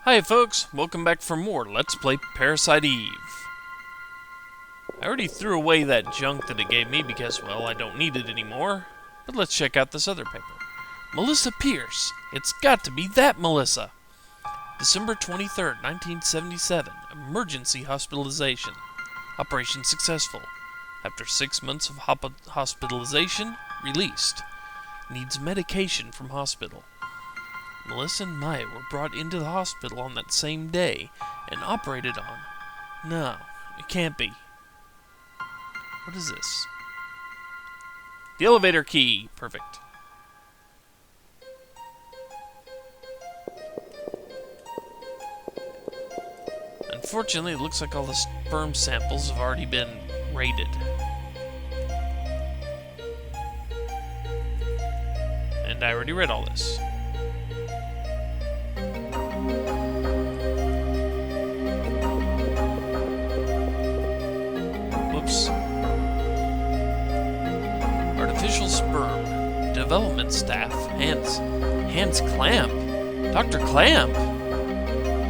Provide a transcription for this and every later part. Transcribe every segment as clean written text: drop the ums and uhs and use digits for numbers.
Hi folks, welcome back for more Let's Play Parasite Eve. I already threw away that junk that it gave me because, well, I don't need it anymore. But let's check out this other paper. Melissa Pierce. It's got to be that Melissa. December 23rd, 1977. Emergency hospitalization. Operation successful. After 6 months of hospitalization, released. Needs medication from hospital. Melissa and Maya were brought into the hospital on that same day and operated on. No, it can't be. What is this? The elevator key. Perfect. Unfortunately, it looks like all the sperm samples have already been raided. And I already read all this. Whoops. Artificial sperm. Development staff. Hans Klamp. Dr. Klamp.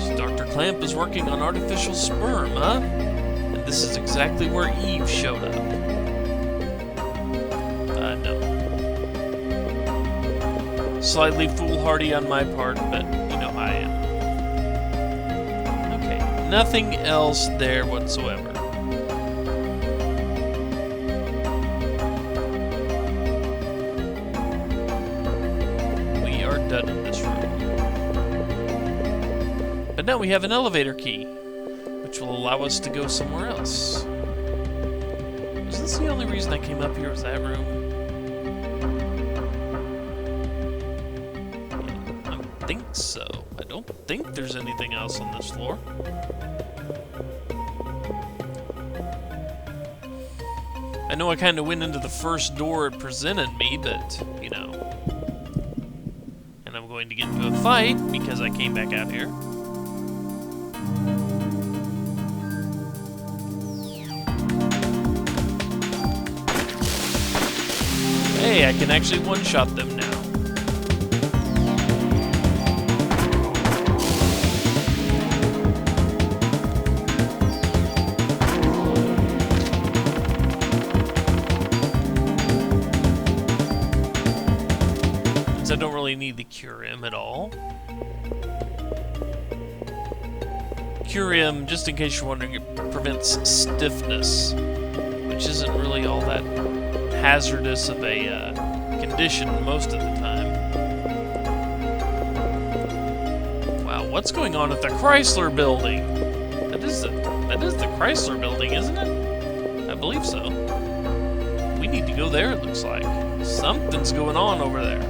So Dr. Klamp is working on artificial sperm, huh? And this is exactly where Eve showed up. No. Slightly foolhardy on my part, but you know how I am. Okay, nothing else there whatsoever. We are done in this room. But now we have an elevator key, which will allow us to go somewhere else. Was this the only reason I came up here was that room? I think so. I don't think there's anything else on this floor. I know I kind of went into the first door it presented me, but, you know. And I'm going to get into a fight because I came back out here. Hey, I can actually one-shot them now. Since I don't really need the Curium at all. Curium, just in case you're wondering, it prevents stiffness, which isn't really all that hazardous of a condition most of the time. Wow, what's going on at the Chrysler building? That is the Chrysler building, isn't it? I believe so. We need to go there, it looks like. Something's going on over there.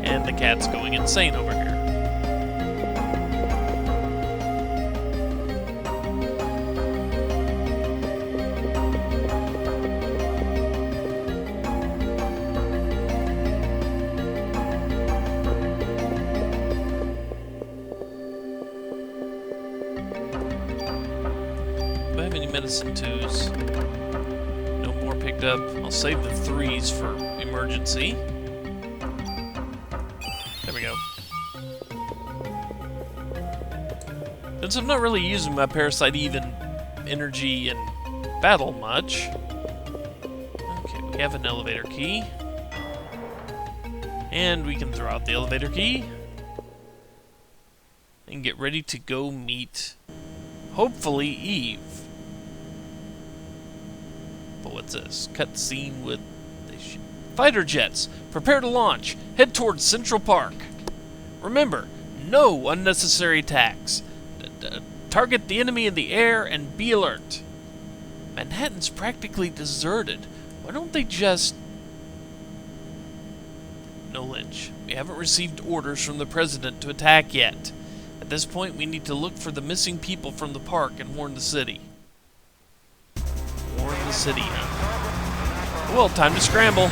And the cat's going insane over here. Medicine 2s. No more picked up. I'll save the 3s for emergency. There we go. Since I'm not really using my Parasite Eve energy in battle much. Okay, we have an elevator key. And we can throw out the elevator key. And get ready to go meet, hopefully, Eve. But what's this? Cutscene with fighter jets. Prepare to launch. Head towards Central Park. Remember, no unnecessary attacks. Target the enemy in the air and be alert. Manhattan's practically deserted. Why don't they just... No, Lynch. We haven't received orders from the president to attack yet. At this point, we need to look for the missing people from the park and warn the city. Warn the city, huh? Well, time to scramble.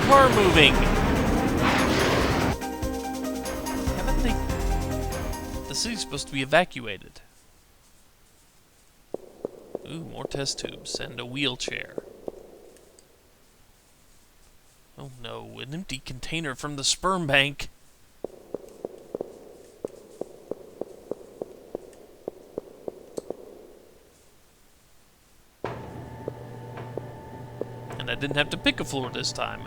car moving? Haven't they... The city's supposed to be evacuated. Ooh, more test tubes and a wheelchair. Oh no, an empty container from the sperm bank. And I didn't have to pick a floor this time.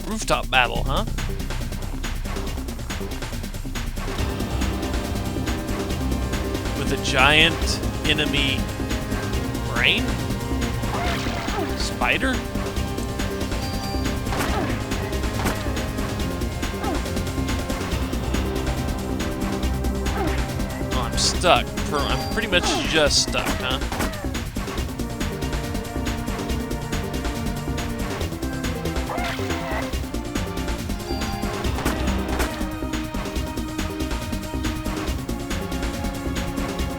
Rooftop battle, huh? With a giant enemy brain? Spider? Oh, I'm stuck. I'm pretty much just stuck, huh?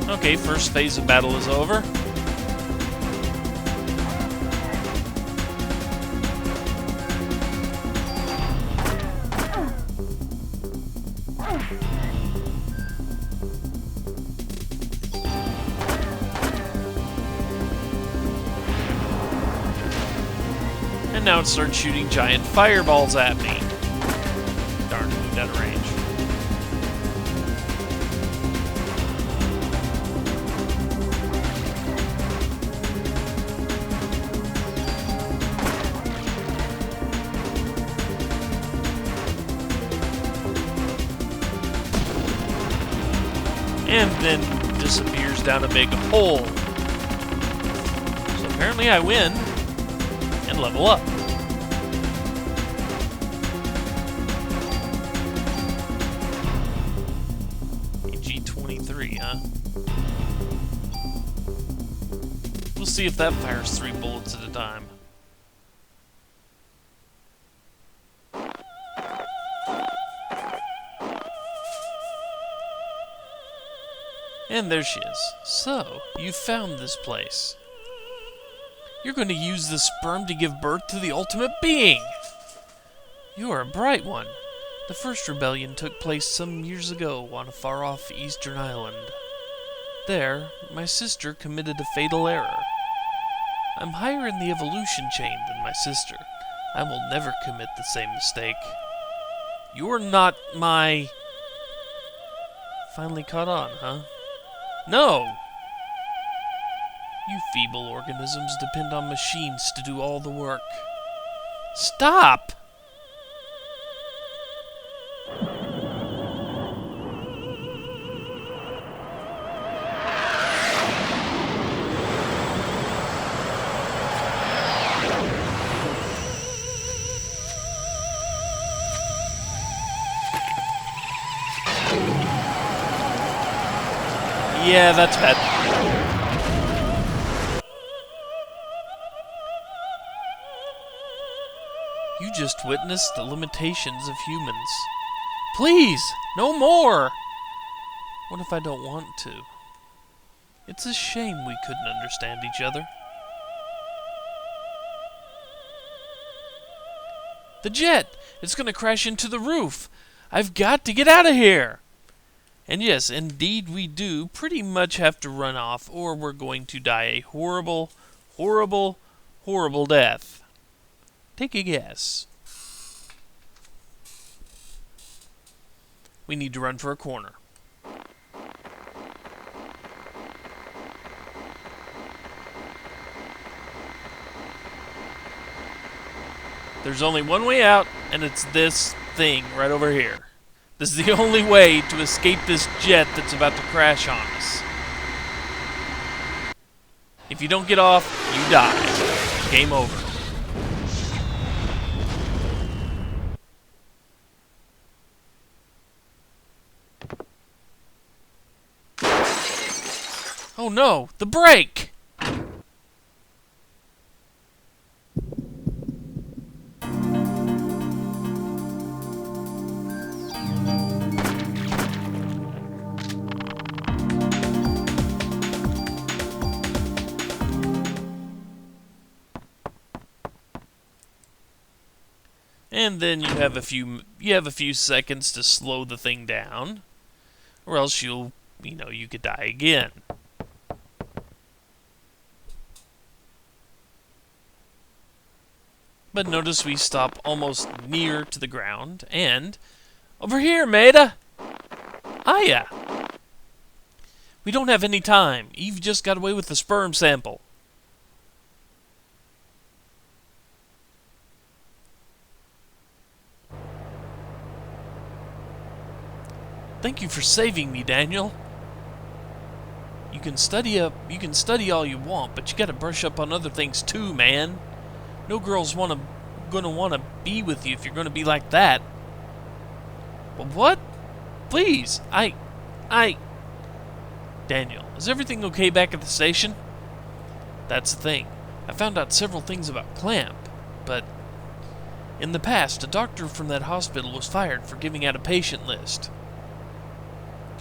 Okay, first phase of battle is over. And now it starts shooting giant fireballs at me. Darn, it moved out of range. And then disappears down a big hole. So apparently I win and level up. AG-23, huh? We'll see if that fires 3 bullets at a time. And there she is. So, you found this place. You're going to use the sperm to give birth to the ultimate being! You are a bright one. The first rebellion took place some years ago on a far-off eastern island. There, my sister committed a fatal error. I'm higher in the evolution chain than my sister. I will never commit the same mistake. You're not my... Finally caught on, huh? No! You feeble organisms depend on machines to do all the work. Stop! Yeah, that's bad. You just witnessed the limitations of humans. Please, no more! What if I don't want to? It's a shame we couldn't understand each other. The jet! It's gonna crash into the roof! I've got to get out of here! And yes, indeed we do pretty much have to run off, or we're going to die a horrible, horrible, horrible death. Take a guess. We need to run for a corner. There's only one way out, and it's this thing right over here. This is the only way to escape this jet that's about to crash on us. If you don't get off, you die. Game over. Oh no, the brake! And then you have a few seconds to slow the thing down, or else you could die again. But notice we stop almost near to the ground, and over here, Maida. Hiya. We don't have any time. Eve just got away with the sperm sample. Thank you for saving me, Daniel. You can study all you want, but you gotta brush up on other things too, man. No girl's gonna wanna be with you if you're gonna be like that. But what? Please, Daniel, is everything okay back at the station? That's the thing. I found out several things about Klamp, but in the past, a doctor from that hospital was fired for giving out a patient list.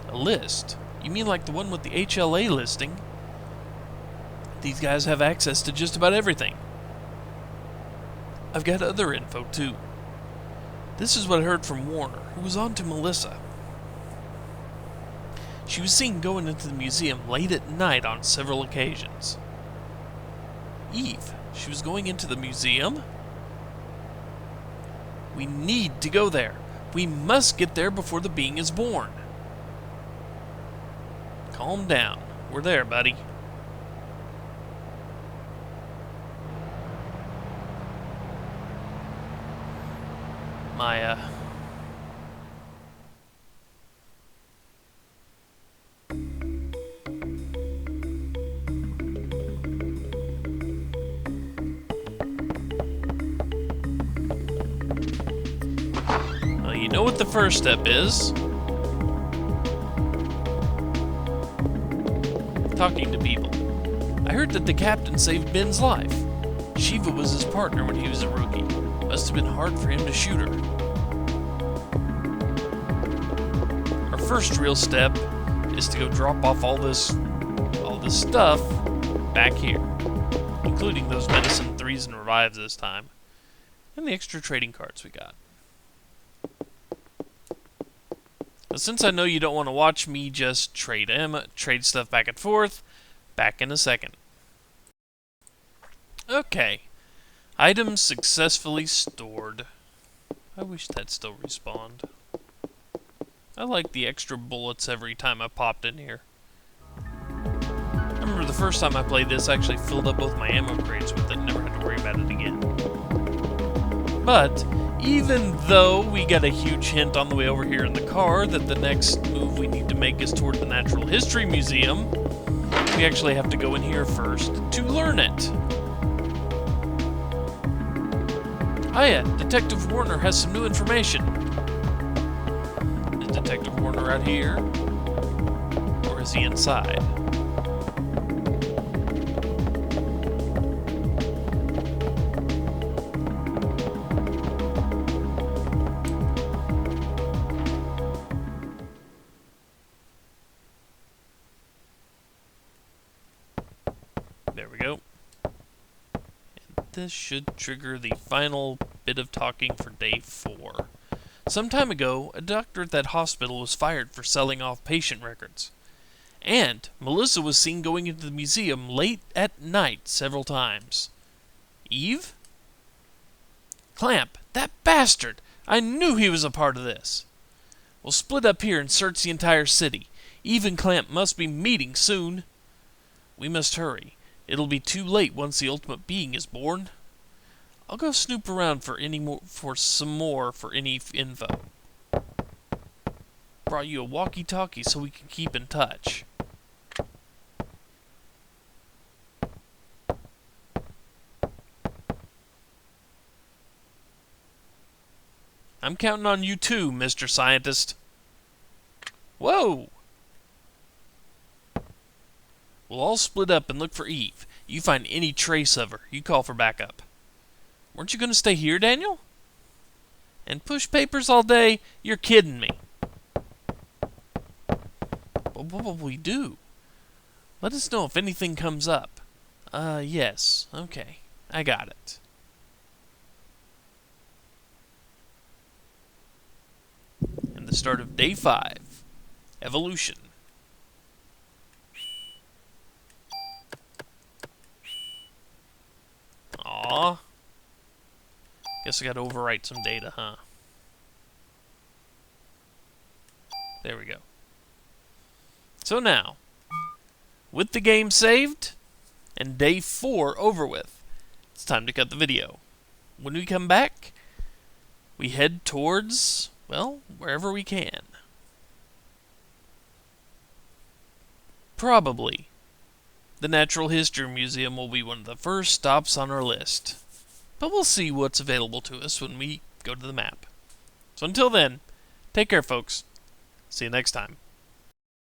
A list? You mean like the one with the HLA listing? These guys have access to just about everything. I've got other info, too. This is what I heard from Warner, who was on to Melissa. She was seen going into the museum late at night on several occasions. Eve, she was going into the museum? We need to go there. We must get there before the being is born. Calm down. We're there, buddy. Maya. Well, you know what the first step is. Talking to people. I heard that the captain saved Ben's life. Shiva was his partner when he was a rookie. Must have been hard for him to shoot her. Our first real step is to go drop off all this stuff back here, including those medicine 3s and revives this time, and the extra trading cards we got. But since I know you don't want to watch me just trade stuff back and forth, back in a second. Okay. Items successfully stored. I wish that still respawned. I like the extra bullets every time I popped in here. I remember the first time I played this, I actually filled up both my ammo crates with it and never had to worry about it again. But even though we got a huge hint on the way over here in the car that the next move we need to make is toward the Natural History Museum, we actually have to go in here first to learn it. Hiya, Detective Warner has some new information. Is Detective Warner out here? Or is he inside? There we go. And this should trigger the final bit of talking for day 4. Some time ago, a doctor at that hospital was fired for selling off patient records. And Melissa was seen going into the museum late at night several times. Eve? Klamp, that bastard! I knew he was a part of this. We'll split up here and search the entire city. Eve and Klamp must be meeting soon. We must hurry. It'll be too late once the ultimate being is born. I'll go snoop around for any info. Brought you a walkie-talkie so we can keep in touch. I'm counting on you too, Mr. Scientist. Whoa! We'll all split up and look for Eve. You find any trace of her, you call for backup. Weren't you going to stay here, Daniel? And push papers all day? You're kidding me. But what will we do? Let us know if anything comes up. Yes. Okay. I got it. the start of Day 5, Evolution. Aww. Guess I gotta overwrite some data, huh? There we go. So now, with the game saved, and Day 4 over with, it's time to cut the video. When we come back, we head towards, well, wherever we can. Probably, the Natural History Museum will be one of the first stops on our list. But we'll see what's available to us when we go to the map. So until then, take care, folks. See you next time.